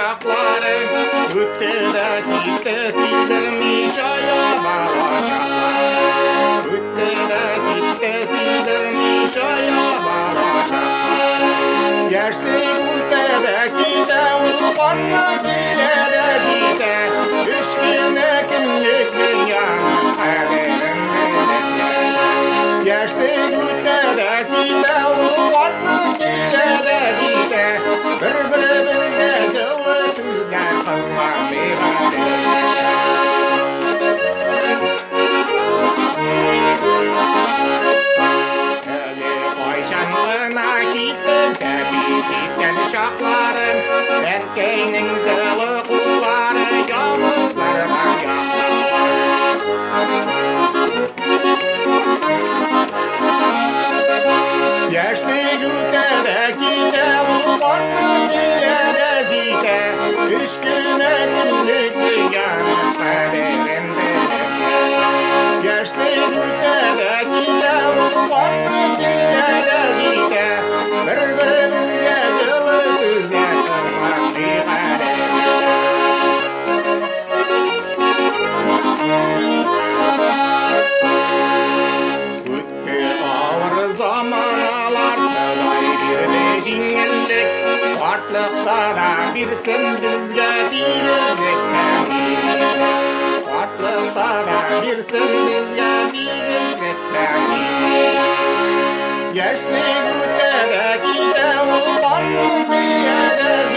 şakları, öttü de gitti sildirmiş ayağa şakları. Öttü de gitti sildirmiş ayağa şakları. Yaşlı kurtedeki de ufaklı dile de gide, üç güne günlük dünyanın yaşlı kurtedeki de ufaklı dile de gide, bir cıvı sözler kızlar Ayşanlığına gittim, tabi gittim şaklarım, ben keynin zılı kulları, yalnızlarına yaklarım. Yaşlı güldedeki de ufaklı dilede zite, üç güne günlük dünyanın kaderinde. Yaşlı güldedeki de ufaklı dilede zite, birbirine cıvı sözler kırmak bir kaderinde. Zamanlar kolay bir cingellik, farklıkta da birsin bizge diyecek. Farklıkta da birsin bizge diyecek. Yaşlı güldedeki de ufaklı diyecek.